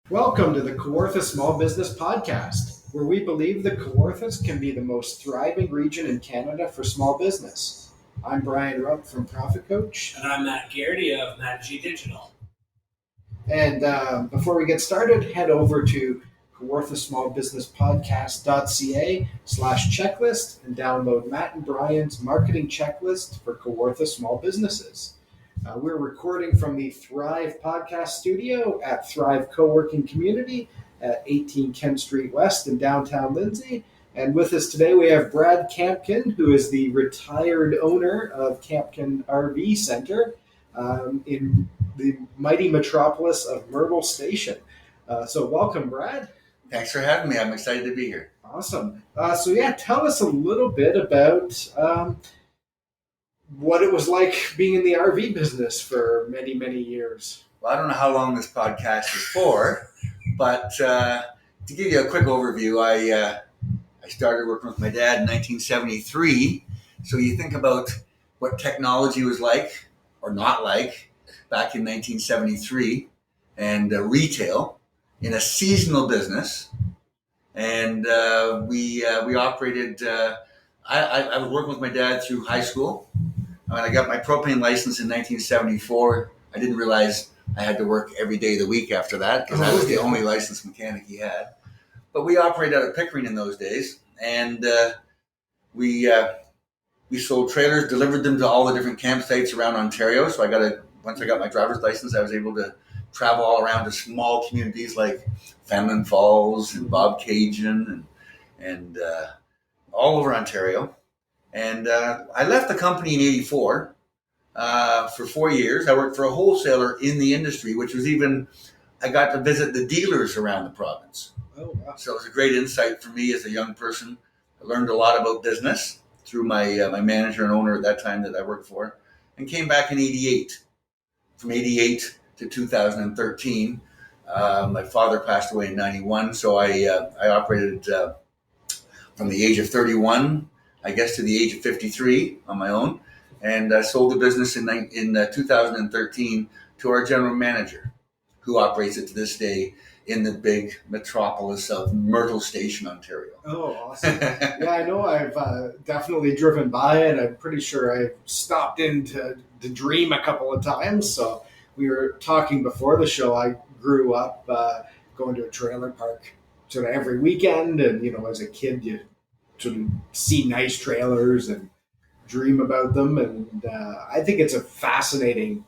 Welcome to the Kawartha Small Business Podcast, where we believe the Kawarthas can be the most thriving region in Canada for small business. I'm Brian Rupp from Profit Coach. And I'm Matt Garrity of Matt G Digital. And before we get started, head over to kawarthasmallbusinesspodcast.ca/checklist and download Matt and Brian's marketing checklist for Kawartha small businesses. We're recording from the Thrive Podcast Studio at Thrive Co-working Community at 18 Kent Street West in downtown Lindsay. And with us today, we have Brad Campkin, who is the retired owner of Campkin RV Center in the mighty metropolis of Myrtle Station. So welcome, Brad. Thanks for having me. I'm excited to be here. Awesome. Tell us a little bit about what it was like being in the RV business for many, many years. Well, I don't know how long this podcast is for, but to give you a quick overview, I started working with my dad in 1973. So you think about what technology was like or not like back in 1973 and retail in a seasonal business. And we operated, I was working with my dad through high school. When I got my propane license in 1974, I didn't realize I had to work every day of the week after that because I was the only licensed mechanic he had. But we operated out of Pickering in those days, and we sold trailers, delivered them to all the different campsites around Ontario. So once I got my driver's license, I was able to travel all around to small communities like Fanlon Falls and Bob Cajun and all over Ontario. And I left the company in 84 for 4 years. I worked for a wholesaler in the industry, which was I got to visit the dealers around the province. Oh, wow. So it was a great insight for me as a young person. I learned a lot about business through my manager and owner at that time that I worked for, and came back in 88. From 88 to 2013, my father passed away in 91, so I operated from the age of 31 I guess to the age of 53 on my own, and sold the business in 2013 to our general manager, who operates it to this day in the big metropolis of Myrtle Station, Ontario. Oh, awesome. Yeah, I know I've definitely driven by it. I'm pretty sure I've stopped in to Dream a couple of times. So we were talking before the show. I grew up going to a trailer park sort of every weekend, and as a kid you sort of see nice trailers and dream about them. And I think it's a fascinating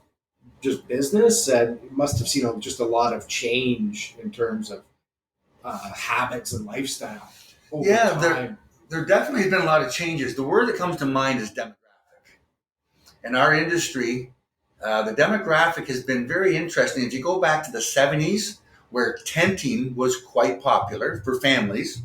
just business, and it must have seen just a lot of change in terms of habits and lifestyle over time. There definitely has been a lot of changes. The word that comes to mind is demographic. In our industry, the demographic has been very interesting. If you go back to the 70s, where tenting was quite popular for families,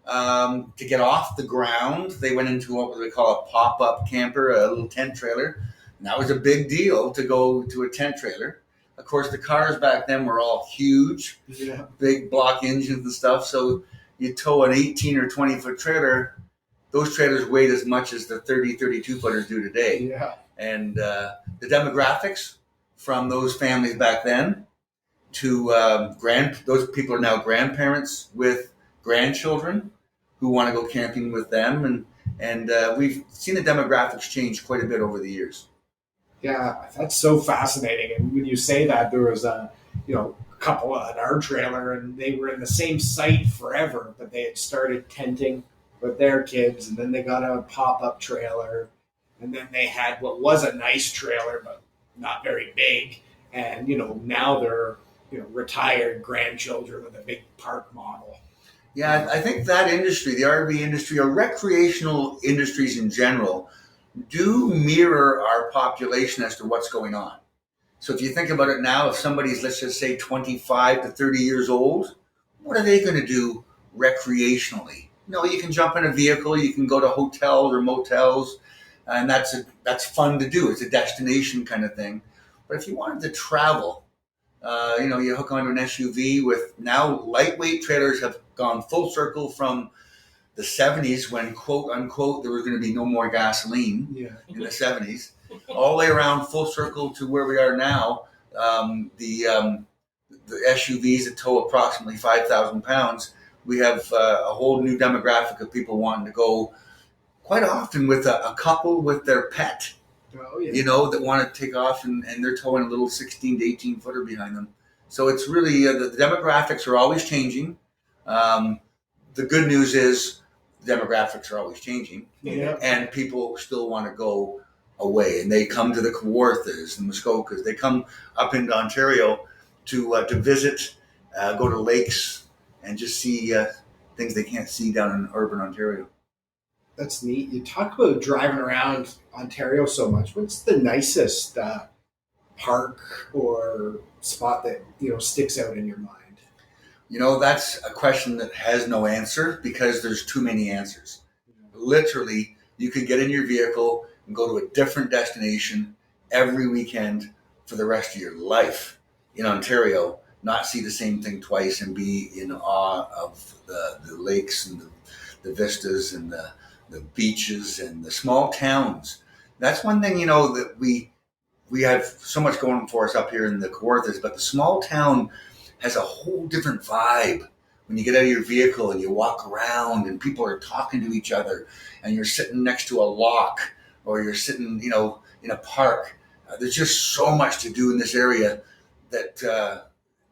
to get off the ground, they went into what they call a pop-up camper, a little tent trailer. And that was a big deal to go to a tent trailer. Of course, the cars back then were all huge, big block engines and stuff. So you tow an 18 or 20-foot trailer, those trailers weighed as much as the 30, 32-footers do today. Yeah. And the demographics from those families back then to those people are now grandparents with grandchildren who want to go camping with them, and we've seen the demographics change quite a bit over the years. Yeah, that's so fascinating. And when you say that, there was a couple at our trailer, and they were in the same site forever, but they had started tenting with their kids, and then they got a pop-up trailer, and then they had what was a nice trailer but not very big, and now they're retired grandchildren with a big park model. Yeah, I think that industry, the RV industry, or recreational industries in general, do mirror our population as to what's going on. So if you think about it now, if somebody's, let's just say, 25 to 30 years old, what are they going to do recreationally? You can jump in a vehicle, you can go to hotels or motels, and that's fun to do. It's a destination kind of thing. But if you wanted to travel, you hook onto an SUV with now lightweight trailers have gone full circle from the 70s when, quote unquote, there was going to be no more gasoline in the 70s, all the way around full circle to where we are now. The the SUVs that tow approximately 5,000 pounds. We have a whole new demographic of people wanting to go quite often with a couple with their pet, Oh yeah. that want to take off and they're towing a little 16 to 18 footer behind them. So it's really, the demographics are always changing. The good news is the demographics are always changing, Yeah. and people still want to go away, and they come to the Kawarthas and Muskokas. They come up into Ontario to visit, go to lakes, and just see things they can't see down in urban Ontario. That's neat. You talk about driving around Ontario so much. What's the nicest park or spot that sticks out in your mind? That's a question that has no answer because there's too many answers. Literally, you could get in your vehicle and go to a different destination every weekend for the rest of your life in Ontario, not see the same thing twice and be in awe of the lakes and the vistas and the beaches and the small towns. That's one thing, that we have so much going for us up here in the Kawarthas, but the small town has a whole different vibe when you get out of your vehicle and you walk around and people are talking to each other and you're sitting next to a lock or you're sitting, in a park. There's just so much to do in this area that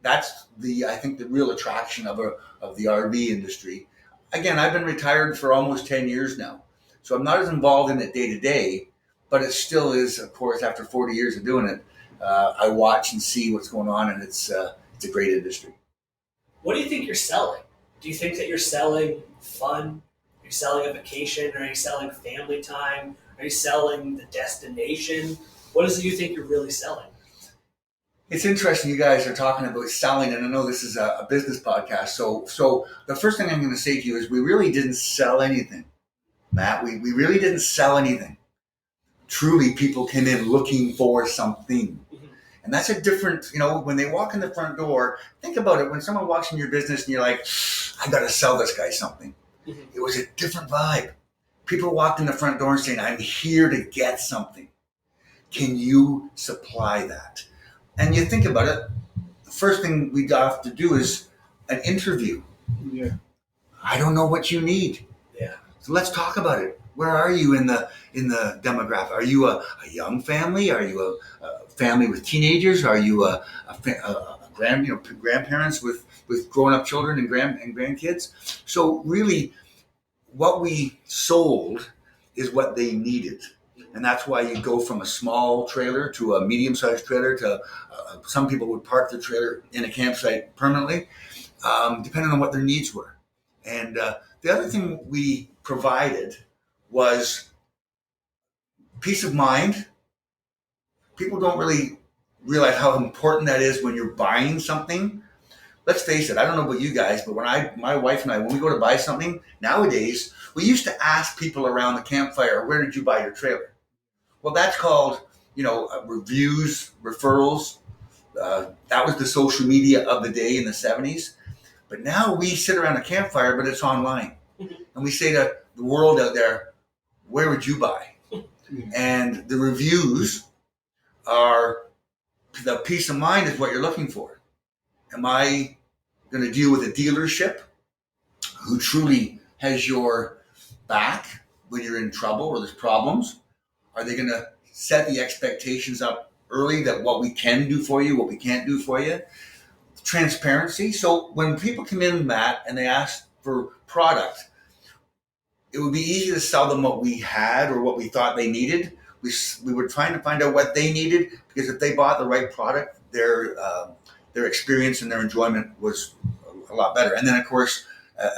that's I think the real attraction of the RV industry. Again, I've been retired for almost 10 years now, so I'm not as involved in it day to day, but it still is, of course, after 40 years of doing it, I watch and see what's going on, and it's a great industry. What do you think you're selling? Do you think that you're selling fun? Are you selling a vacation? Are you selling family time? Are you selling the destination? What is it you think you're really selling? It's interesting you guys are talking about selling, and I know this is a business podcast. So the first thing I'm going to say to you is we really didn't sell anything, Matt. We really didn't sell anything. Truly, people came in looking for something. And that's a different, when they walk in the front door, think about it. When someone walks in your business and you're like, I got to sell this guy something. It was a different vibe. People walked in the front door and saying, I'm here to get something. Can you supply that? And you think about it, the first thing we have to do is an interview. Yeah. I don't know what you need. Yeah. So let's talk about it. Where are you in the demographic? Are you a young family? Are you a family with teenagers? Are you grandparents with grown up children and grandkids? So really, what we sold is what they needed, and that's why you go from a small trailer to a medium sized trailer to some people would park their trailer in a campsite permanently, depending on what their needs were. And the other thing we provided was peace of mind. People don't really realize how important that is when you're buying something. Let's face it, I don't know about you guys, but my wife and I, when we go to buy something, nowadays, we used to ask people around the campfire, where did you buy your trailer? Well, that's called, reviews, referrals. That was the social media of the day in the 70s. But now we sit around a campfire, but it's online. And we say to the world out there, where would you buy? And the reviews are, the peace of mind is what you're looking for. Am I going to deal with a dealership who truly has your back when you're in trouble or there's problems? Are they going to set the expectations up early that what we can do for you, what we can't do for you? Transparency. So when people come in, Matt, and they ask for product, it would be easy to sell them what we had or what we thought they needed. We were trying to find out what they needed, because if they bought the right product, their experience and their enjoyment was a lot better. And then, of course,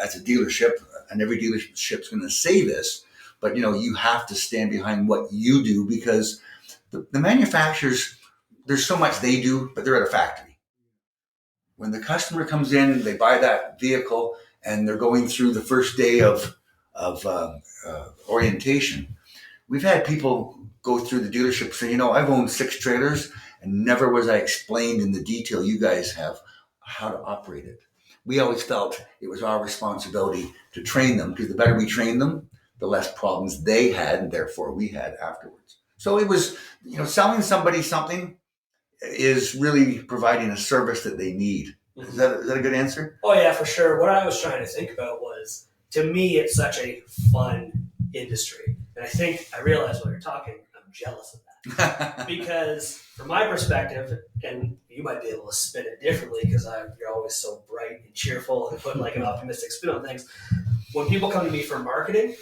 as a dealership, and every dealership's going to say this, but you have to stand behind what you do, because the manufacturers, there's so much they do, but they're at a factory. When the customer comes in, they buy that vehicle, and they're going through the first day of orientation. We've had people go through the dealership saying, I've owned 6 trailers and never was I explained in the detail you guys have how to operate it. We always felt it was our responsibility to train them, because the better we trained them, the less problems they had, and therefore we had afterwards. So it was, selling somebody something, is really providing a service that they need. Is that a good answer? Oh yeah, for sure. What I was trying to think about was, to me, it's such a fun industry, and I realized while you're talking, I'm jealous of that because, from my perspective, and you might be able to spin it differently because you're always so bright and cheerful and put like an optimistic spin on things. When people come to me for marketing,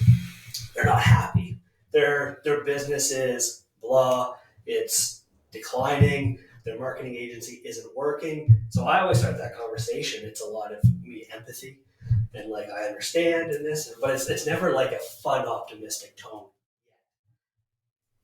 they're not happy. Their business is blah. It's declining. Their marketing agency isn't working. So I always start that conversation. It's a lot of me empathy and like I understand and this, but it's never like a fun, optimistic tone.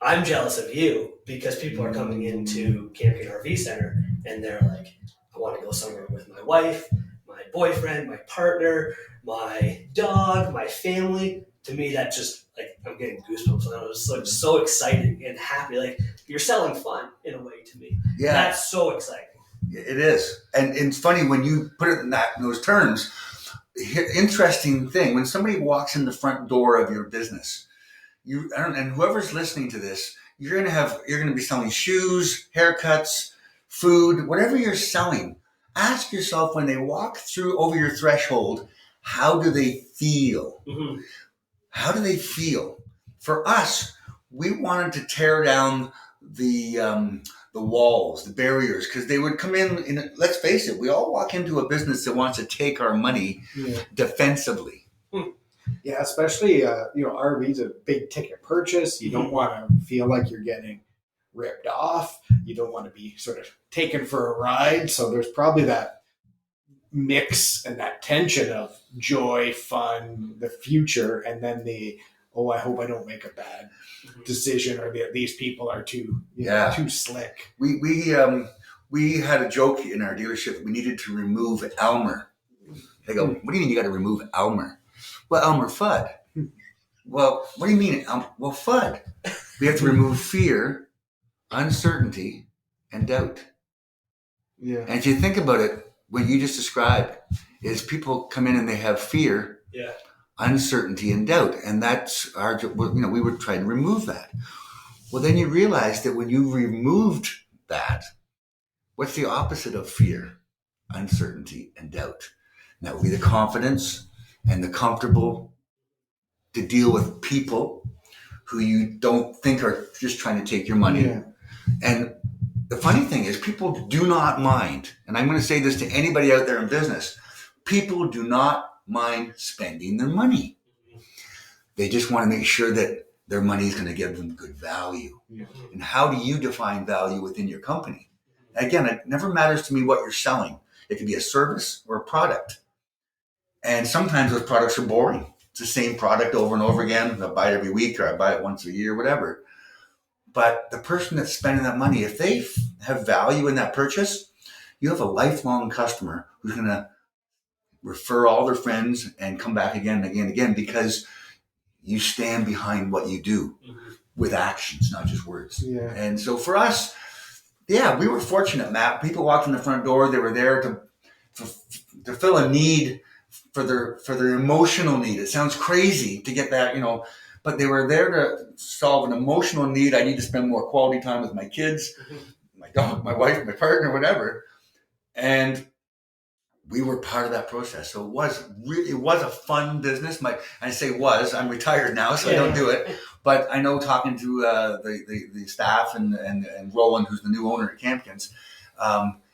I'm jealous of you because people are coming into Campkin RV Center and they're like, I want to go somewhere with my wife, my boyfriend, my partner, my dog, my family. To me, that just like I'm getting goosebumps. And I was like so excited and happy. Like you're selling fun in a way to me. Yeah, that's so exciting. It is, and it's funny when you put it in those terms. Interesting thing when somebody walks in the front door of your business, and whoever's listening to this, you're gonna be selling shoes, haircuts, food, whatever you're selling. Ask yourself when they walk through over your threshold, how do they feel? Mm-hmm. How do they feel? For us, we wanted to tear down the walls, the barriers, because they would come in. Let's face it, we all walk into a business that wants to take our money defensively. Yeah, especially RV's a big ticket purchase. You don't want to feel like you're getting ripped off. You don't want to be sort of taken for a ride. So there's probably that mix and that tension of joy, fun, the future, and then I hope I don't make a bad decision, or these people are too slick. We had a joke in our dealership that we needed to remove Elmer. They go, what do you mean you got to remove Elmer? Well, Elmer Fudd. Well, what do you mean? Well, Fudd. We have to remove fear, uncertainty, and doubt. Yeah. And if you think about it, what you just described is people come in and they have fear, uncertainty, and doubt. And that's we would try to remove that. Well, then you realize that when you removed that, what's the opposite of fear, uncertainty, and doubt? And that would be the confidence and the comfortable to deal with people who you don't think are just trying to take your money. Yeah. And the funny thing is people do not mind, and I'm going to say this to anybody out there in business, people do not mind spending their money. They just want to make sure that their money is going to give them good value. Yeah. And how do you define value within your company? Again, it never matters to me what you're selling. It could be a service or a product. And sometimes those products are boring. It's the same product over and over again. I buy it every week or I buy it once a year, whatever. But the person that's spending that money, if they have value in that purchase, you have a lifelong customer who's going to refer all their friends and come back again and again and again because you stand behind what you do with actions, not just words. Yeah. And so for us, we were fortunate, Matt. People walked in the front door. They were there to fill a need for their emotional need. It sounds crazy to get that, but they were there to solve an emotional need. I need to spend more quality time with my kids, my dog, my wife, my partner, whatever. And we were part of that process. So it was a fun business. I'm retired now, so I don't do it. But I know talking to the staff and Roland, who's the new owner at Campkins,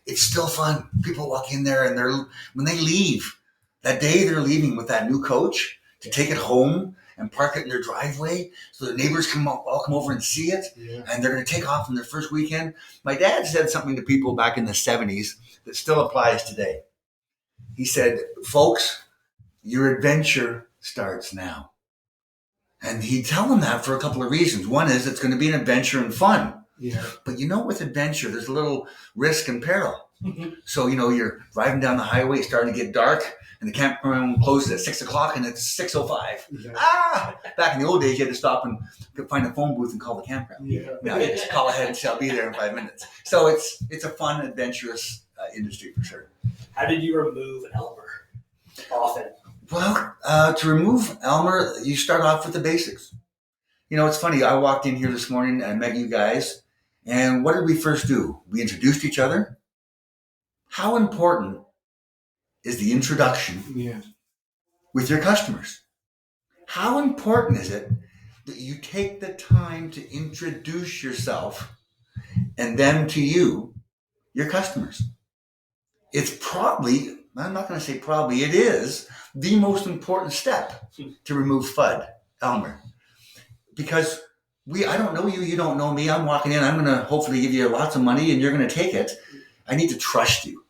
it's still fun. People walk in there and when they leave, that day they're leaving with that new coach to take it home and park it in their driveway so the neighbors can all come over and see it. Yeah. And they're going to take off on their first weekend. My dad said something to people back in the 70s that still applies today. He said, folks, your adventure starts now. And he'd tell them that for a couple of reasons. One is it's going to be an adventure and fun. Yeah. But with adventure, there's a little risk and peril. So, you're driving down the highway, it's starting to get dark, and the campground closes at 6 o'clock and it's 6:05. Yeah. Back in the old days, you had to stop and find a phone booth and call the campground. Yeah. Now you just call ahead and say, I'll be there in 5 minutes. So it's a fun, adventurous industry for sure. How did you remove Elmer often? Well, to remove Elmer, you start off with the basics. It's funny. I walked in here this morning and I met you guys, And what did we first do? We introduced each other. How important is the introduction Yeah. with your customers? How important is it that you take the time to introduce yourself and them to you, your customers? It's probably, I'm not going to say probably, it is the most important step to remove FUD, Elmer. Because I don't know you, you don't know me. I'm walking in, I'm going to hopefully give you lots of money and you're going to take it. I need to trust you.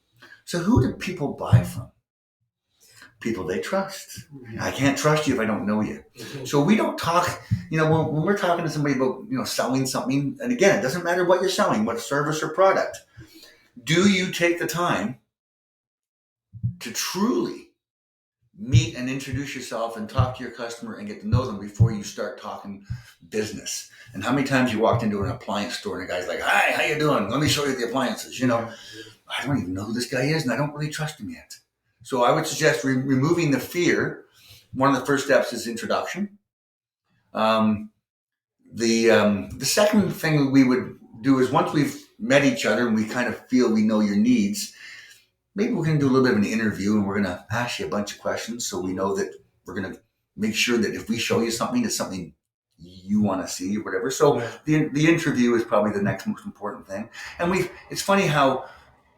So who do people buy from? People they trust. I can't trust you if I don't know you. So we don't talk, when we're talking to somebody about, selling something, and again, it doesn't matter what you're selling, what service or product. Do you take the time to truly meet and introduce yourself and talk to your customer and get to know them before you start talking business? And how many times you walked into an appliance store and a guy's like, "Hi, how you doing? Let me show you the appliances." I don't even know who this guy is and I don't really trust him yet. So I would suggest removing the fear. One of the first steps is introduction. The second thing we would do is once we've met each other and we kind of feel we know your needs, maybe we're going to do a little bit of an interview and we're going to ask you a bunch of questions so we know that we're going to make sure that if we show you something, it's something you want to see or whatever. So the interview is probably the next most important thing. And it's funny how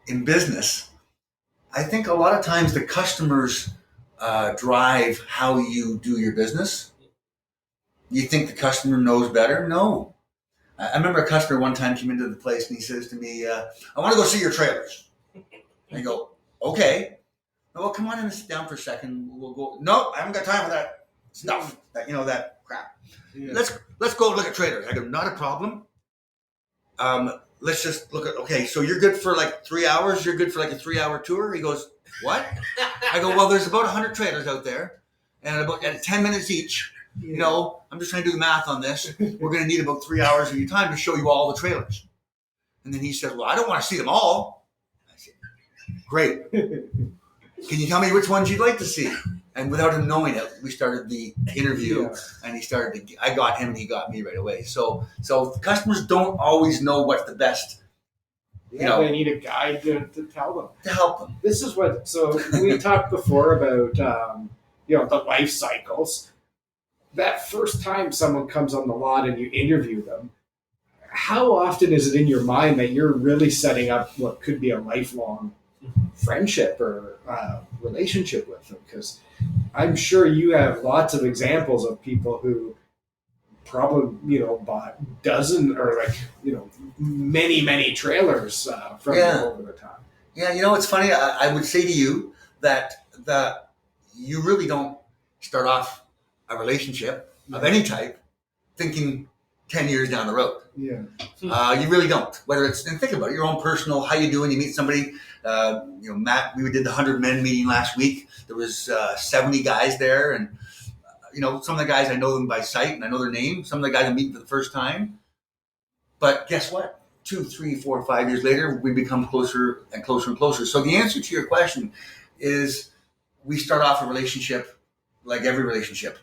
in business, I think a lot of times the customers drive how you do your business. You think the customer knows better? No. I remember a customer one time came into the place and he says to me, "I want to go see your trailers." And I go, "Okay. Well, come on in and sit down for a second. We'll go." "No, I haven't got time for that stuff. That crap. Yeah. Let's go look at trailers." I go, "Not a problem. Let's just look at, okay, so you're good for like 3 hours? You're good for like a 3-hour tour?" He goes, "What?" I go, "Well, there's about 100 trailers out there and about 10 minutes each. I'm just trying to do the math on this. We're going to need about 3 hours of your time to show you all the trailers." And then he said, "Well, I don't want to see them all." I said, "Great. Can you tell me which ones you'd like to see?" And without him knowing it, we started the interview, and I got him and he got me right away. So customers don't always know what's the best. They need a guide to tell them. To help them. This is so we talked before about, the life cycles. That first time someone comes on the lot and you interview them, how often is it in your mind that you're really setting up what could be a lifelong friendship or relationship with them? Because I'm sure you have lots of examples of people who probably, bought dozen or many trailers from you over the time. Yeah, it's funny. I would say to you that you really don't start off a relationship of any type thinking 10 years down the road. Yeah. You really don't. And think about it, your own personal, how you doing? You meet somebody, Matt, we did the 100 men meeting last week. There was 70 guys there. And, some of the guys, I know them by sight and I know their name. Some of the guys I meet for the first time. But guess what? 2, 3, 4, 5 years later, we become closer and closer and closer. So the answer to your question is we start off a relationship like every relationship.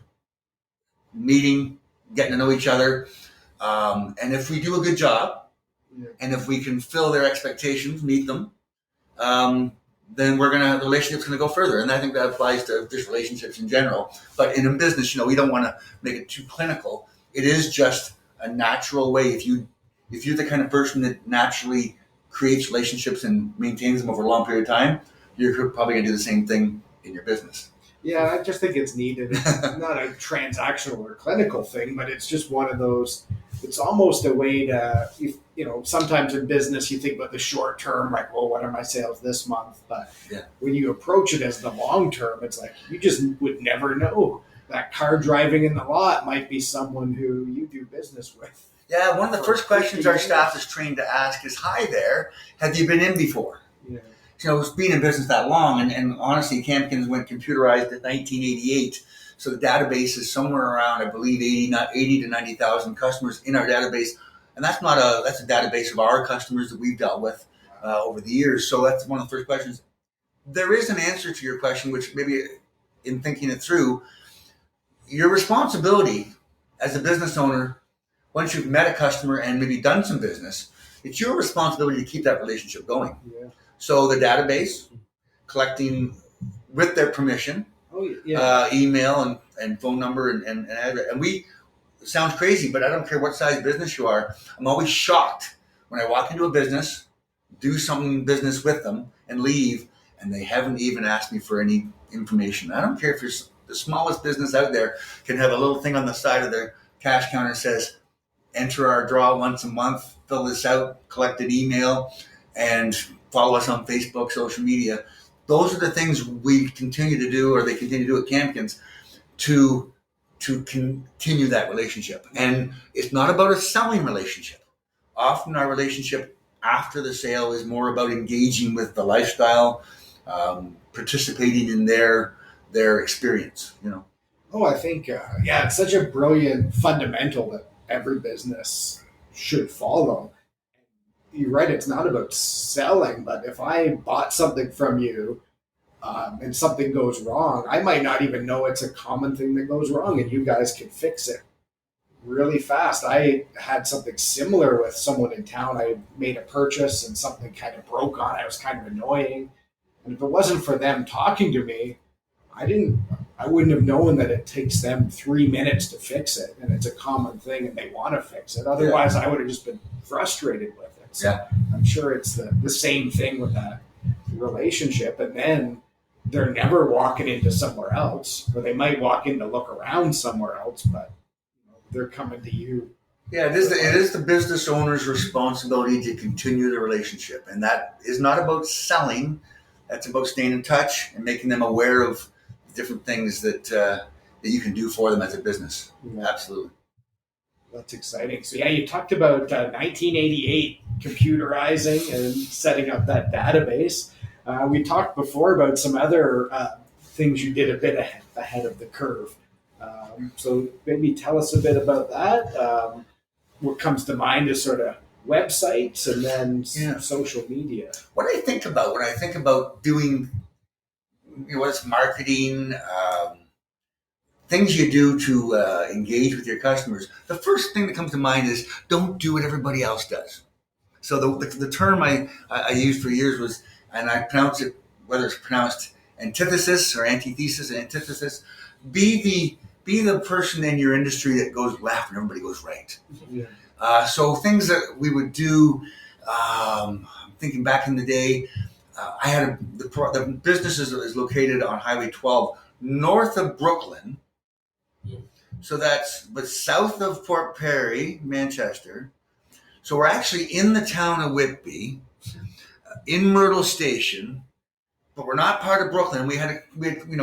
Meeting, getting to know each other. And if we do a good job, and if we can fill their expectations, meet them, then the relationship's going to go further. And I think that applies to just relationships in general. But in a business, we don't want to make it too clinical. It is just a natural way. If you're the kind of person that naturally creates relationships and maintains them over a long period of time, you're probably going to do the same thing in your business. Yeah, I just think it's needed. It's not a transactional or clinical thing, but it's just one of those. It's almost a way to, sometimes in business you think about the short term, like, well, what are my sales this month? But when you approach it as the long term, it's like you just would never know. That car driving in the lot might be someone who you do business with. Yeah, one of the first questions our staff is trained to ask is, "Hi there, have you been in before?" Yeah. Being in business that long, and honestly, Campkin went computerized in 1988. So the database is somewhere around, I believe, 80 to 90,000 customers in our database. And that's a database of our customers that we've dealt with over the years. So that's one of the first questions. There is an answer to your question, which maybe in thinking it through, your responsibility as a business owner, once you've met a customer and maybe done some business, it's your responsibility to keep that relationship going. Yeah. So the database, collecting with their permission, email and phone number and address. And it sounds crazy, but I don't care what size business you are. I'm always shocked when I walk into a business, do some business with them, and leave, and they haven't even asked me for any information. I don't care if you're the smallest business out there can have a little thing on the side of their cash counter that says, enter our draw once a month, fill this out, collect an email, and follow us on Facebook, social media. Those are the things we continue to do, or they continue to do at Campkins, to continue that relationship. And it's not about a selling relationship. Often our relationship after the sale is more about engaging with the lifestyle, participating in their experience, you know. Oh, I think, it's such a brilliant fundamental that every business should follow. You're right, it's not about selling, but if I bought something from you and something goes wrong, I might not even know it's a common thing that goes wrong, and you guys can fix it really fast. I had something similar with someone in town. I made a purchase and something kind of broke on it. It was kind of annoying. And if it wasn't for them talking to me, I wouldn't have known that it takes them 3 minutes to fix it, and it's a common thing and they want to fix it. Otherwise, I would have just been frustrated with it. So I'm sure it's the same thing with that relationship. And then they're never walking into somewhere else, or they might walk in to look around somewhere else, but they're coming to you. Yeah, it is the business owner's responsibility to continue the relationship. And that is not about selling. That's about staying in touch and making them aware of different things that you can do for them as a business. Yeah. Absolutely. That's exciting. So you talked about 1988 computerizing and setting up that database. We talked before about some other things you did a bit ahead of the curve. So maybe tell us a bit about that. What comes to mind is sort of websites and then social media. What I think about when I think about doing, what's marketing, things you do to engage with your customers, the first thing that comes to mind is don't do what everybody else does. So the term I used for years was, and I pronounce it, whether it's pronounced antithesis or antithesis, be the person in your industry that goes left and everybody goes right. Yeah. So things that we would do, thinking back in the day, I had the business is located on Highway 12 north of Brooklyn. So but south of Port Perry, Manchester. So we're actually in the town of Whitby, in Myrtle Station, but we're not part of Brooklyn. We had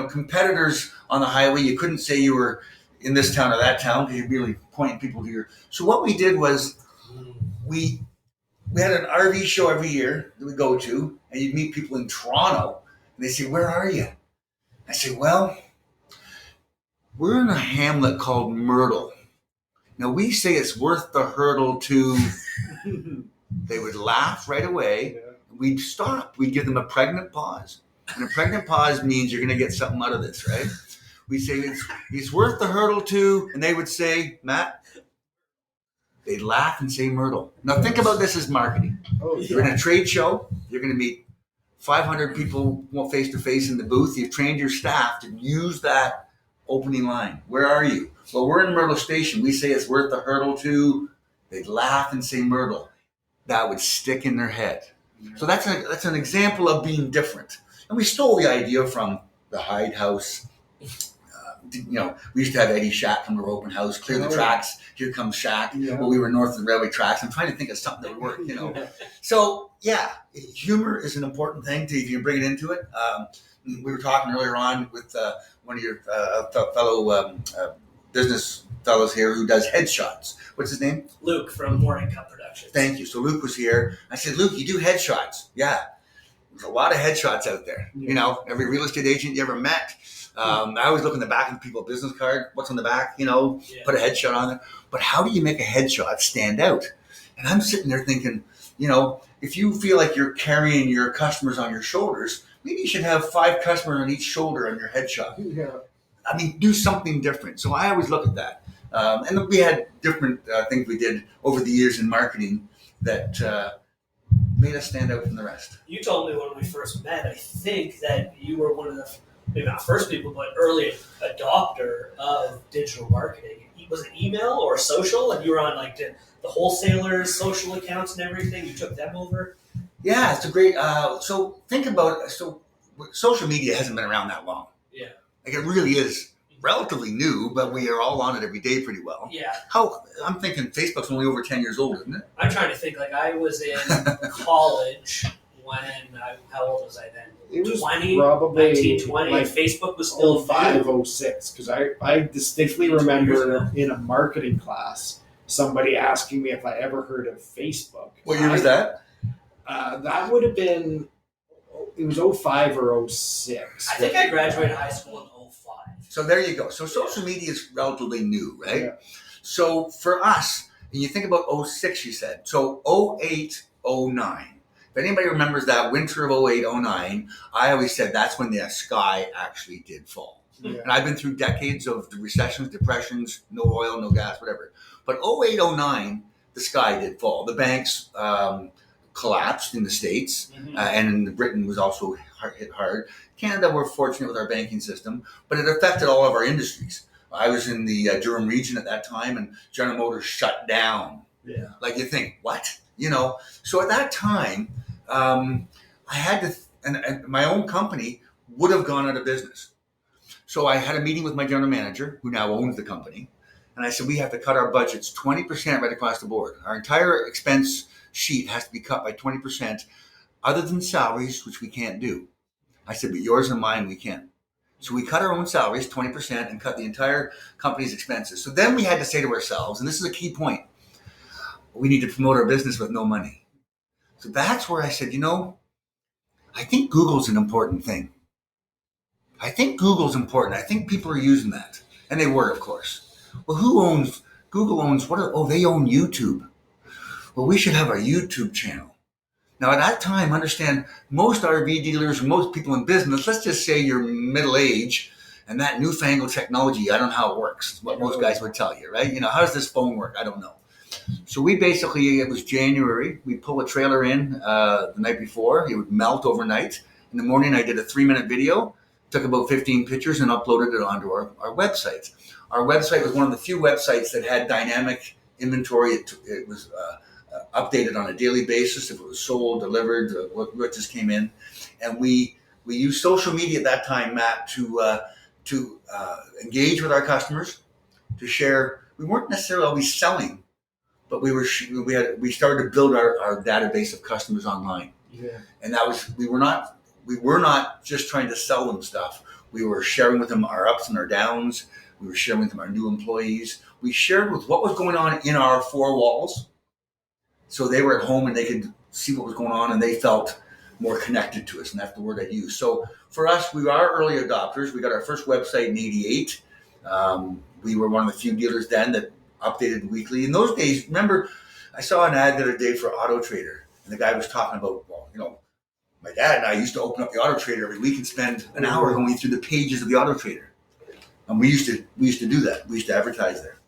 competitors on the highway. You couldn't say you were in this town or that town because you'd really point people to your. So what we did was we had an RV show every year that we go to, and you'd meet people in Toronto, and they say, "Where are you?" I say, "Well, we're in a hamlet called Myrtle. Now we say it's worth the hurdle to." They would laugh right away. Yeah. We'd stop. We'd give them a pregnant pause. And a pregnant pause means you're going to get something out of this, right? We'd say, it's worth the hurdle to, and they would say, Matt, they'd laugh and say Myrtle. Now think about this as marketing. You're in a trade show. You're going to meet 500 people face to face in the booth. You've trained your staff to use that opening line. Where are you? Well, we're in Myrtle Station. We say it's worth the hurdle to. They'd laugh and say Myrtle. That would stick in their head. So that's an example of being different. And we stole the idea from the Hyde House. We used to have Eddie Shack come to our open house, clear the tracks. Here comes Shack. Yeah. Well, we were north of the railway tracks. I'm trying to think of something that would work, So, humor is an important thing if you bring it into it. We were talking earlier on with one of your fellow business fellows here who does headshots. What's his name? Luke from Morning Cup Productions. Thank you. So Luke was here. I said, Luke, you do headshots. Yeah. There's a lot of headshots out there. Yeah. Every real estate agent you ever met. I always look in the back of people's business card. What's on the back? Put a headshot on it. But how do you make a headshot stand out? And I'm sitting there thinking, if you feel like you're carrying your customers on your shoulders, maybe you should have 5 customers on each shoulder on your headshot. Yeah. I mean, do something different. So I always look at that. And we had different things we did over the years in marketing. that made us stand out from the rest. You told me when we first met, I think that you were one of the, maybe not first people, but early adopter of digital marketing. Was it email or social? And you were on like the wholesalers' social accounts and everything. You took them over. Yeah, it's a great. So think about it. So social media hasn't been around that long. Yeah. Like it really is relatively new, but we are all on it every day pretty well. Yeah. I'm thinking Facebook's only over 10 years old, isn't it? I'm trying to think. Like I was in college when how old was I then? It was 20, probably 19, 20. like Facebook was still 05, 06, because I distinctly 20 years remember ago. in a marketing class somebody asking me if I ever heard of Facebook. What year was that? That would have been, it was 05 or 06. I think I graduated high school in 05. So there you go. So social media is relatively new, right? Yeah. So for us, and you think about 06, you said. So 08, 09. If anybody remembers that winter of 08, 09, I always said that's when the sky actually did fall. Yeah. And I've been through decades of the recessions, depressions, no oil, no gas, whatever. But 08, 09, the sky did fall. The banks collapsed in the States, and in Britain was also hit hard. Canada, we're fortunate with our banking system, but it affected all of our industries. I was in the Durham region at that time, and General Motors shut down. Yeah. Like you think, what? So at that time, I had to, and my own company would have gone out of business. So I had a meeting with my general manager, who now owns the company, and I said, we have to cut our budgets 20% right across the board. Our entire expense sheet has to be cut by 20%, other than salaries, which we can't do. I said, but yours and mine, we can. So we cut our own salaries 20% and cut the entire company's expenses. So then we had to say to ourselves, and this is a key point, we need to promote our business with no money. So that's where I said, I think Google's an important thing. I think Google's important. I think people are using that. And they were, of course. Well, Google owns they own YouTube. Well, we should have a YouTube channel. Now, at that time, understand, most RV dealers, most people in business, let's just say you're middle age, and that newfangled technology, I don't know how it works. It's what most guys would tell you, right? How does this phone work? I don't know. So we basically, it was January, we'd pull a trailer in the night before, it would melt overnight. In the morning, I did a 3-minute video, took about 15 pictures and uploaded it onto our website. Our website was one of the few websites that had dynamic inventory. It was updated on a daily basis. If it was sold, delivered, what just came in. And we used social media at that time, Matt, to engage with our customers, to share. We weren't necessarily always selling, but we started to build our database of customers online. Yeah. And that was, we were not just trying to sell them stuff. We were sharing with them our ups and our downs. We were sharing with them our new employees. We shared with what was going on in our 4 walls. So they were at home and they could see what was going on, and they felt more connected to us. And that's the word I use. So for us, we are early adopters. We got our first website in 88. We were one of the few dealers then that updated weekly. In those days, remember, I saw an ad the other day for Auto Trader, and the guy was talking about, my dad and I used to open up the Auto Trader every week and spend an hour going through the pages of the Auto Trader. And we used to do that. We used to advertise there.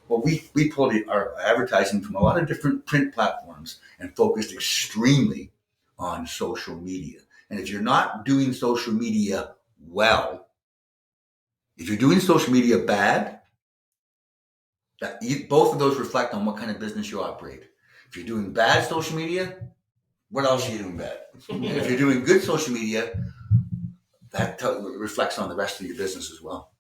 Well, we pulled our advertising from a lot of different print platforms and focused extremely on social media. And if you're not doing social media well, if you're doing social media bad, both of those reflect on what kind of business you operate. If you're doing bad social media, what else are you doing bad? And if you're doing good social media, that reflects on the rest of your business as well.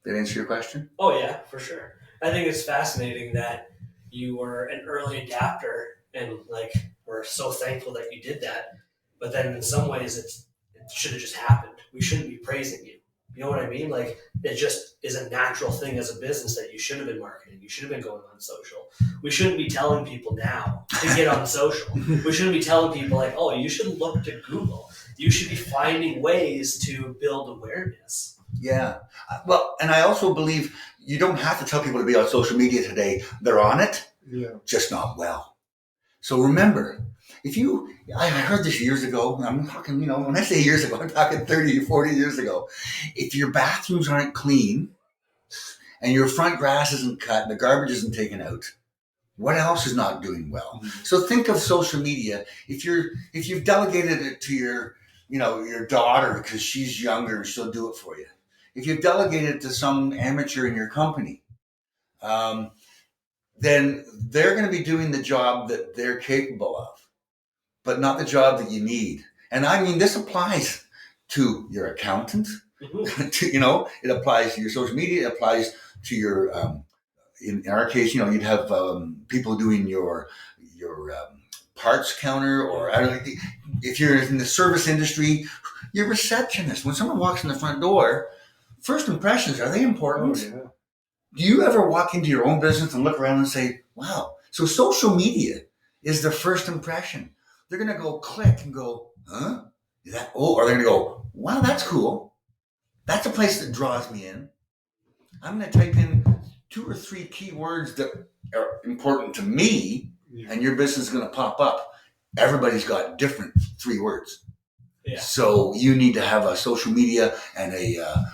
Did that answer your question? Oh yeah, for sure. I think it's fascinating that you were an early adapter, and we're so thankful that you did that. But then in some ways, it should have just happened. We shouldn't be praising you. You know what I mean? It just is a natural thing as a business that you should have been marketing. You should have been going on social. We shouldn't be telling people now to get on social. We shouldn't be telling people oh, you should look to Google. You should be finding ways to build awareness. Yeah. Well, and I also believe you don't have to tell people to be on social media today. They're on it, just not well. So remember, I heard this years ago, and I'm talking, when I say years ago, I'm talking 30 or 40 years ago. If your bathrooms aren't clean and your front grass isn't cut and the garbage isn't taken out, What else is not doing well? So think of social media. If you've delegated it to your daughter because she's younger, she'll do it for you. If you've delegated it to some amateur in your company, then they're going to be doing the job that they're capable of, but not the job that you need. And I mean, this applies to your accountant. It applies to your social media. It applies to your, in our case, you'd have people doing your parts counter, or I don't know, if you're in the service industry, your receptionist. When someone walks in the front door, first impressions, are they important? Oh, yeah. Do you ever walk into your own business and look around and say, wow? So social media is their first impression. They're going to go click and go, huh? Or they're going to go, wow, that's cool. That's a place that draws me in. I'm going to type in 2 or 3 keywords that are important to me, and your business is going to pop up. Everybody's got different 3 words. Yeah. So you need to have a social media and a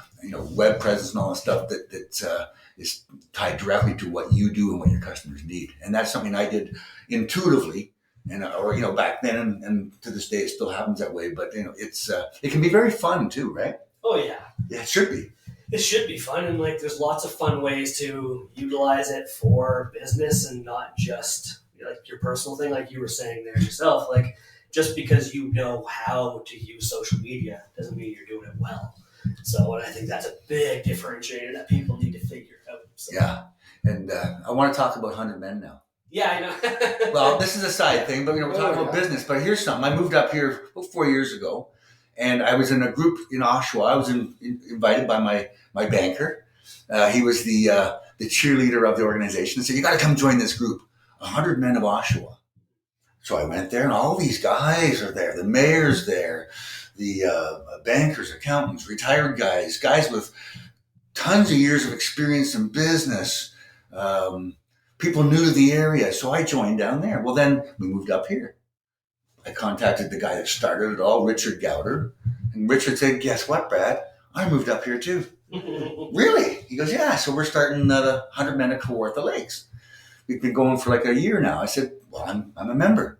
web presence and all that stuff that is tied directly to what you do and what your customers need. And that's something I did intuitively, or back then, and to this day it still happens that way. But it can be very fun too, right? Oh yeah. Yeah, it should be. It should be fun, and there's lots of fun ways to utilize it for business and not just your personal thing, like you were saying there yourself. Just because you know how to use social media doesn't mean you're doing it well. So, and I think that's a big differentiator that people need to figure out. So. Yeah, and I want to talk about 100 Men now. Yeah, I know. Well, this is a side thing, but we're talking about business. But here's something. I moved up here 4 years ago, and I was in a group in Oshawa. I was invited by my banker. He was the cheerleader of the organization. He said, you got to come join this group, 100 Men of Oshawa. So I went there, and all these guys are there. The mayor's there, the bankers, accountants, retired guys with tons of years of experience in business, people new to the area. So I joined down there. Well, then we moved up here. I contacted the guy that started it all, Richard Gowder. And Richard said, guess what, Brad? I moved up here too. Really? He goes, yeah. So we're starting the 100 Men of Kawartha Lakes. We've been going for a year now. I said, well, I'm a member.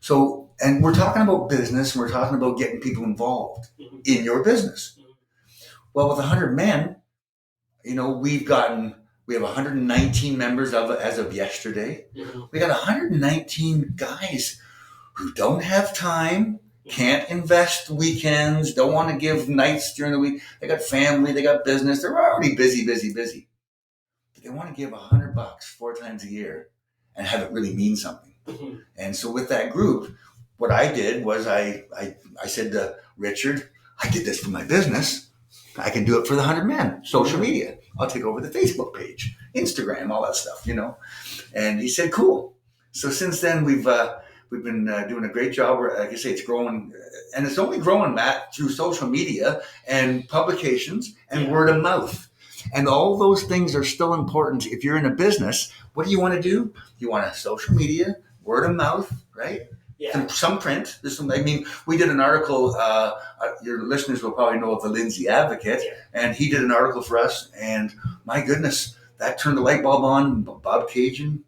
So, and we're talking about business, and we're talking about getting people involved in your business. Well, with 100 Men, we have 119 members as of yesterday. We got 119 guys who don't have time, can't invest weekends, don't want to give nights during the week. They got family, they got business. They're already busy. But they want to give $100 4 times a year and have it really mean something. And so with that group, what I did was I said to Richard, I did this for my business. I can do it for the 100 Men, social media. I'll take over the Facebook page, Instagram, all that stuff, And he said, cool. So since then, we've been doing a great job. Like I say, it's growing, and it's only growing, Matt, through social media and publications and word of mouth. And all those things are still important. If you're in a business, what do you want to do? You want social media, word of mouth, right? Yeah. Some print. We did an article. Your listeners will probably know of the Lindsay Advocate, and he did an article for us. And my goodness, that turned the light bulb on. Bob Cajun,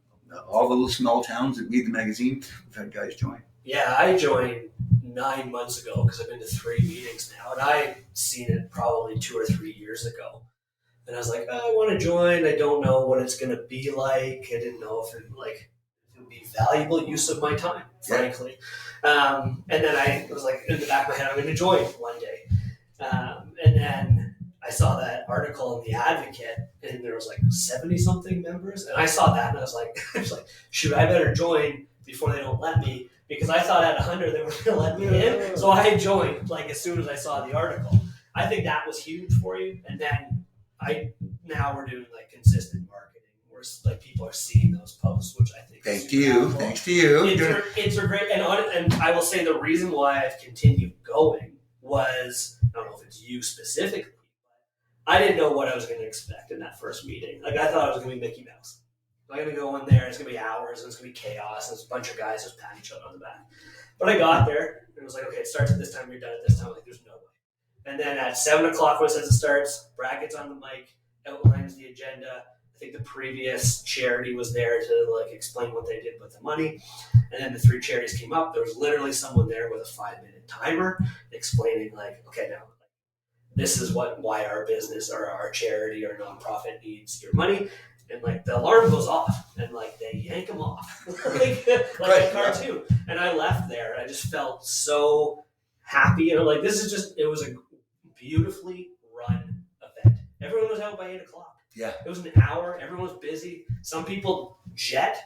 all the little small towns that read the magazine. We've had guys join. Yeah, I joined 9 months ago because I've been to 3 meetings now, and I seen it probably 2 or 3 years ago. And I was like, I want to join. I don't know what it's going to be like. I didn't know if it would be valuable use of my time, frankly. And then I was like, in the back of my head, I'm going to join one day. And then I saw that article in the Advocate, and there was 70-something members. And I saw that, and I was like, shoot, I better join before they don't let me, because I thought at 100 they were going to let me in. So I joined as soon as I saw the article. I think that was huge for you. And then now we're doing consistent marketing where people are seeing those posts, which I think thanks to you. It's a great, and I will say the reason why I've continued going was, I don't know if it's you specifically, but I didn't know what I was going to expect in that first meeting. I thought it was going to be Mickey Mouse. I'm going to go in there, it's going to be hours, and it's going to be chaos, and there's a bunch of guys just patting each other on the back. But I got there, and it was okay, it starts at this time, you're done at this time. There's no way. And then at 7 o'clock when it says it starts, Brad gets on the mic, outlines the agenda. I think the previous charity was there to like explain what they did with the money. And then the 3 charities came up. There was literally someone there with a 5-minute timer explaining like, okay, now this is why our business or our charity or nonprofit needs your money. And like the alarm goes off and like they yank them off like a cartoon. And I left there and I just felt so happy. And I'm like, it was a beautifully run event. Everyone was out by 8:00. Yeah. It was an hour. Everyone was busy. Some people jet.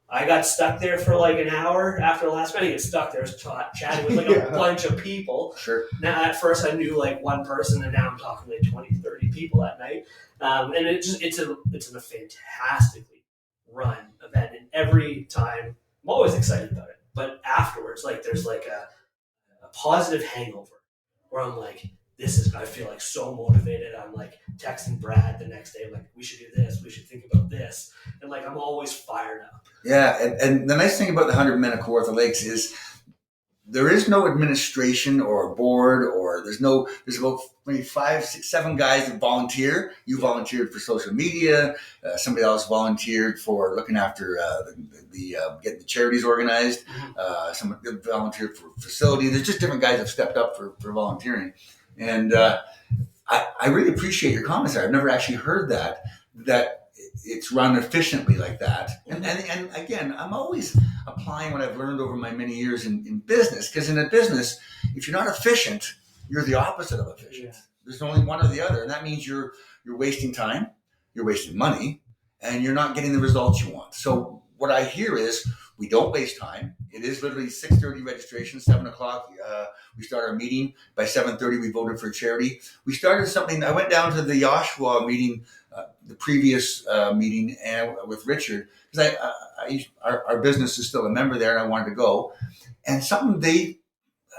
I got stuck there for like an hour after the last meeting. I get stuck there, chatting with like a bunch of people. Sure. Now, at first I knew like one person, and now I'm talking like 20, 30 people that night. And it's a fantastically run event. And every time, I'm always excited about it. But afterwards, like there's like a positive hangover where I'm like, I feel like so motivated. I'm like texting Brad the next day. I'm like, we should do this. We should think about this. And like, I'm always fired up. Yeah. And the nice thing about the 100 Men of Kawartha Lakes is there is no administration or a board there's about maybe 5, 6, 7 guys that volunteer. You volunteered for social media. Somebody else volunteered for looking after getting the charities organized. Someone volunteered for facility. There's just different guys that stepped up for volunteering. And I really appreciate your comments there. I've never actually heard that it's run efficiently like that. And again, I'm always applying what I've learned over my many years in business, because in a business, if you're not efficient, you're the opposite of efficient. Yeah. There's only one or the other, and that means you're wasting time, you're wasting money, and you're not getting the results you want. So what I hear is we don't waste time. It is literally 6:30 registration, 7:00. We start our meeting. By 7:30, we voted for a charity. We started something. I went down to the Oshawa meeting, the previous meeting, and with Richard, because our business is still a member there, and I wanted to go. And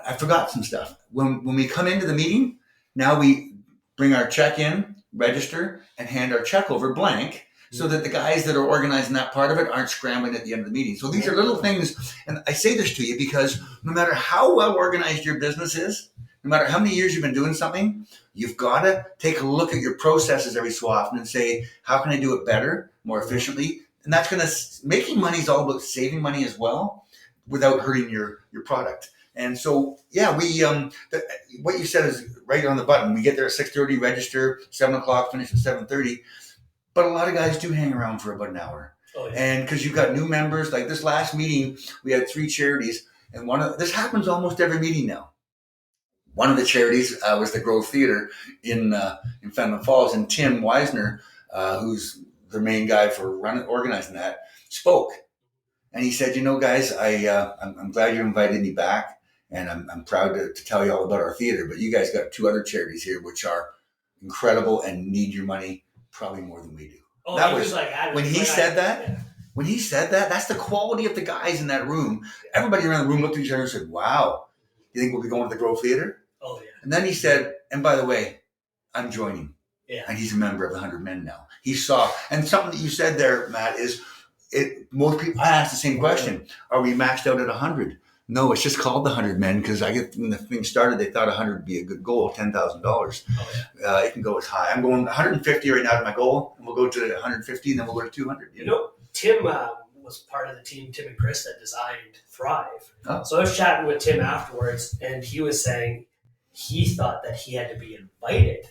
I forgot some stuff. When we come into the meeting, now we bring our check in, register, and hand our check over blank, so that the guys that are organizing that part of it aren't scrambling at the end of the meeting. So these are little things, and I say this to you because no matter how well organized your business is, no matter how many years you've been doing something, you've got to take a look at your processes every so often and say, how can I do it better, more efficiently? And that's going to, making money is all about saving money as well, without hurting your product. And so, yeah, what you said is right on the button. We get there at 6:30, register, 7:00, finish at 7:30. But a lot of guys do hang around for about an hour. Oh, yeah. And because you've got new members, like this last meeting, we had 3 charities, and this happens almost every meeting now. One of the charities was the Grove Theatre in Fenelon Falls, and Tim Weisner, who's the main guy for organizing that, spoke. And he said, guys, I'm glad you invited me back, and I'm proud to tell you all about our theater, but you guys got 2 other charities here which are incredible and need your money probably more than we do. Oh, that was like when he said that. Yeah. When he said that, that's the quality of the guys in that room. Everybody around the room looked at each other and said, "Wow, you think we'll be going to the Grove Theater?" Oh yeah. And then he said, "And by the way, I'm joining." Yeah. And he's a member of the 100 Men now. He saw, and something that you said there, Matt, is most people. I asked the same question: are we maxed out at 100? No, it's just called the 100 Men because when the thing started, they thought 100 would be a good goal, $10,000. Oh, yeah. It can go as high. I'm going 150 right now to my goal, and we'll go to 150, and then we'll go to 200. Tim was part of the team, Tim and Chris, that designed Thrive. Oh. So I was chatting with Tim afterwards, and he was saying he thought that he had to be invited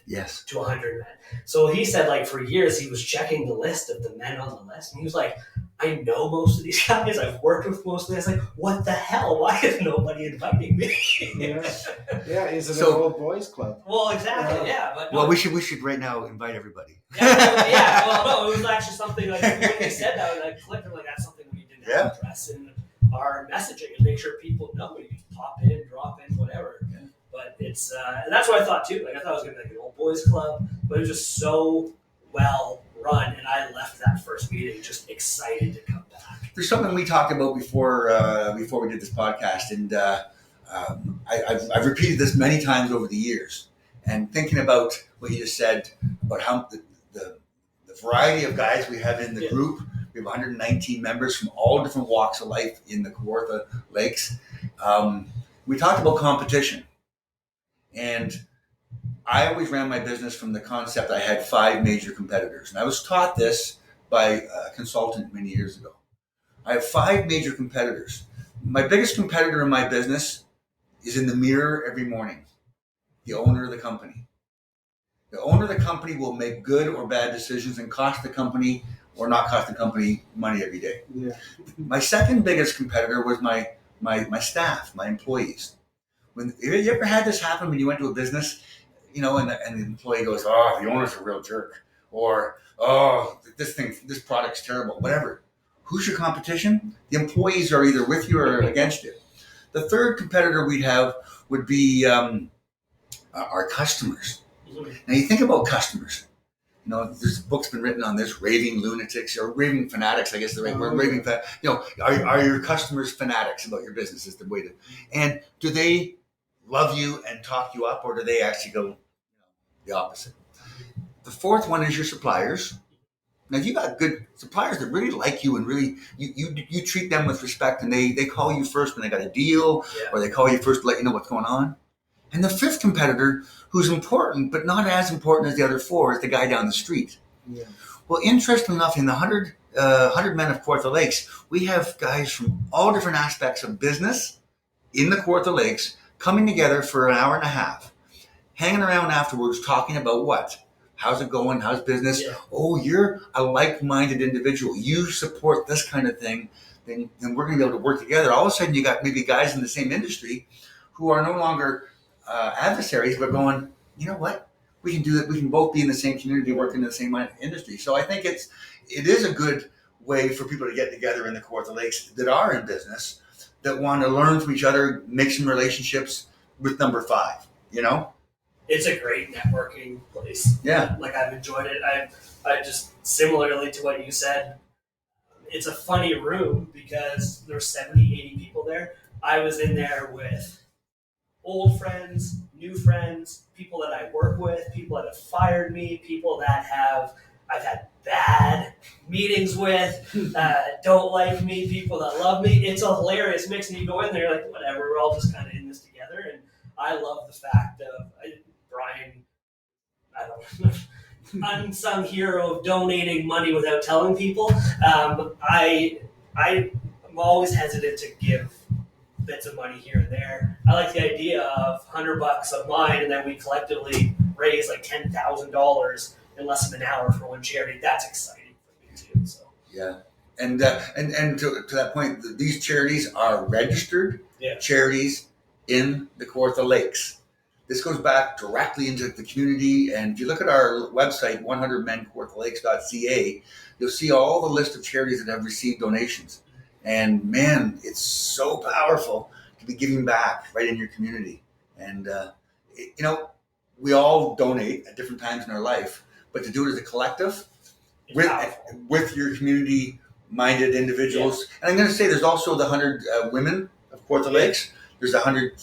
to 100 men. So he said, like, for years, he was checking the list of the men on the list, and he was like, I know most of these guys. I've worked with most of them. It's like, what the hell? Why is nobody inviting me? Yeah, is it an old boys club? Well, exactly, yeah. But no. Well, we should right now invite everybody. Well, it was actually something like when they said that, I clicked, like, that's something we need to address in our messaging and make sure people know. You can pop in, drop in, whatever. Yeah. But it's, and that's what I thought too. Like, I thought it was going to be like an old boys club, but it was just so well run, and I left that first meeting just excited to come back. There's something we talked about before we did this podcast, and I've repeated this many times over the years. And thinking about what you just said about how the variety of guys we have in the group, we have 119 members from all different walks of life in the Kawartha Lakes. We talked about competition, and I always ran my business from the concept I had 5 major competitors. And I was taught this by a consultant many years ago. I have 5 major competitors. My biggest competitor in my business is in the mirror every morning, the owner of the company. The owner of the company will make good or bad decisions and cost the company or not cost the company money every day. Yeah. My second biggest competitor was my staff, my employees. When you ever had this happen when you went to a business, and the employee goes, "Oh, the owner's a real jerk," or "Oh, this product's terrible," whatever. Who's your competition? The employees are either with you or against you. The third competitor we'd have would be our customers. Now you think about customers. There's books been written on this, raving lunatics or raving fanatics, I guess the right word, raving are your customers fanatics about your business is the way to, and do they love you and talk you up, or do they actually go the opposite? The fourth one is your suppliers. Now, if you got good suppliers that really like you and really you treat them with respect, and they call you first when they got a deal, or they call you first to let you know what's going on. And the fifth competitor, who's important but not as important as the other 4, is the guy down the street. Yeah. Well, interestingly enough, in the 100 Men of Kawartha Lakes, we have guys from all different aspects of business in the Kawartha Lakes coming together for an hour and a half, hanging around afterwards, talking about what? How's it going? How's business? Yeah. Oh, you're a like-minded individual. You support this kind of thing. Then we're going to be able to work together. All of a sudden, you got maybe guys in the same industry who are no longer adversaries, but going, you know what? We can do that. We can both be in the same community, working in the same industry. So I think it is a good way for people to get together in the Kawartha Lakes that are in business, that want to learn from each other, make some relationships with number 5, It's a great networking place. Yeah. Like, I've enjoyed it. I just, similarly to what you said, it's a funny room because there's 70, 80 people there. I was in there with old friends, new friends, people that I work with, people that have fired me, people that I've had bad meetings with, don't like me, people that love me. It's a hilarious mix, and you go in there, you're like, whatever, we're all just kind of in this together. And I love the fact of Brian, I don't know, unsung hero of donating money without telling people. I'm always hesitant to give bits of money here and there. I like the idea of $100 of mine, and then we collectively raise like $10,000 in less than an hour for one charity. That's exciting for me too. So yeah, and to that point, these charities are registered charities in the Kawartha Lakes. This goes back directly into the community, and if you look at our website, 100menkawarthalakes.ca, you'll see all the list of charities that have received donations. And man, it's so powerful to be giving back right in your community. And, we all donate at different times in our life, but to do it as a collective with your community-minded individuals. Yeah. And I'm going to say there's also the 100 women of Kawartha Lakes. There's 100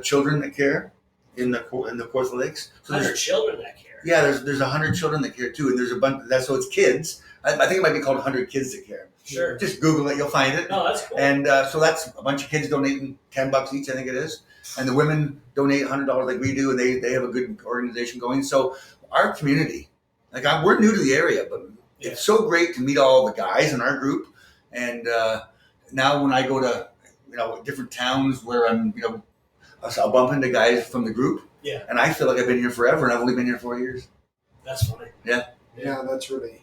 children that care in the Kawartha Lakes. So 100 children that care. Yeah, there's 100 children that care too, and there's a bunch. So it's kids. I think it might be called 100 Kids That Care. Sure. Just Google it, you'll find it. No, that's cool. And so that's a bunch of kids donating $10 each, I think it is. And the women donate $100 like we do, and they have a good organization going. So our community, we're new to the area, but it's so great to meet all the guys in our group. And now when I go to different towns where I'll bump into guys from the group. Yeah. And I feel like I've been here forever, and I've only been here 4 years. That's funny. Yeah. Yeah, that's really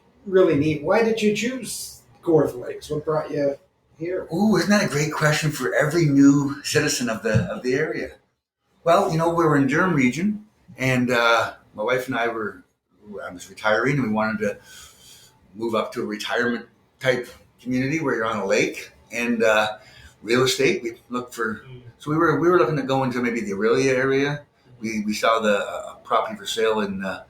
neat. Why did you choose Kawartha Lakes? What brought you here? Ooh, isn't that a great question for every new citizen of the area? Well, we're in Durham region, and my wife and I I was retiring, and we wanted to move up to a retirement type community where you're on a lake, and real estate. We looked for, so we were looking to go into maybe the Aurelia area. We saw the property for sale in the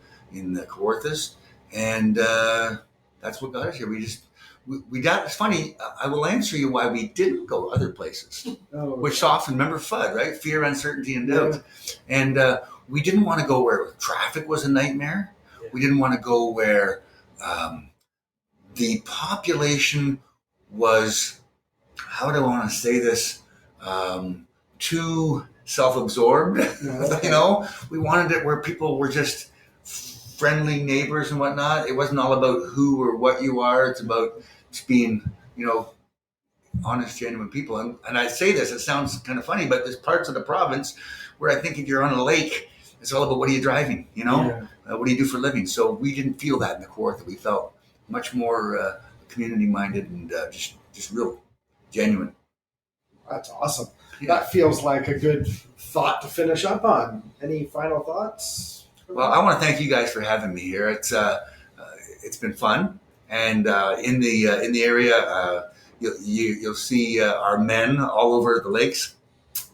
Kawarthas, and that's what got us here. We got. It's funny. I will answer you why we didn't go other places, which often, remember FUD, right? Fear, uncertainty, and doubt. Yeah. And we didn't want to go where traffic was a nightmare. Yeah. We didn't want to go where the population was, how do I want to say this, too self-absorbed. We wanted it where people were just friendly neighbors and whatnot. It wasn't all about who or what you are. It's about just being, honest, genuine people. And I say this, it sounds kind of funny, but there's parts of the province where I think if you're on a lake, it's all about what are you driving, what do you do for a living? So we didn't feel that in the Kawartha. We felt much more community minded and just real genuine. That's awesome. That feels like a good thought to finish up on. Any final thoughts? Well, I want to thank you guys for having me here. It's been fun, and in the area, you'll see our men all over the lakes,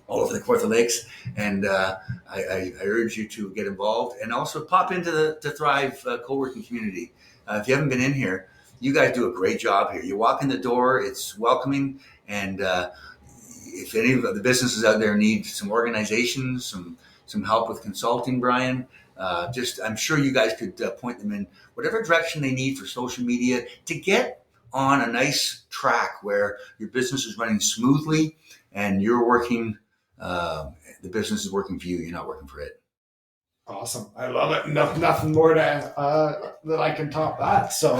all over the Kawartha Lakes, and I urge you to get involved and also pop into the Thrive co-working community. If you haven't been in here, you guys do a great job here. You walk in the door, it's welcoming, and if any of the businesses out there need some organization, some help with consulting, Brian, I'm sure you guys could point them in whatever direction they need for social media to get on a nice track where your business is running smoothly and you're working, the business is working for you, you're not working for it. Awesome. I love it. Nothing more to that I can top that. So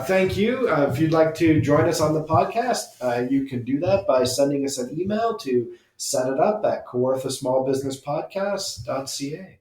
thank you. If you'd like to join us on the podcast, you can do that by sending us an email to set it up at kawarthasmallbusinesspodcast.ca.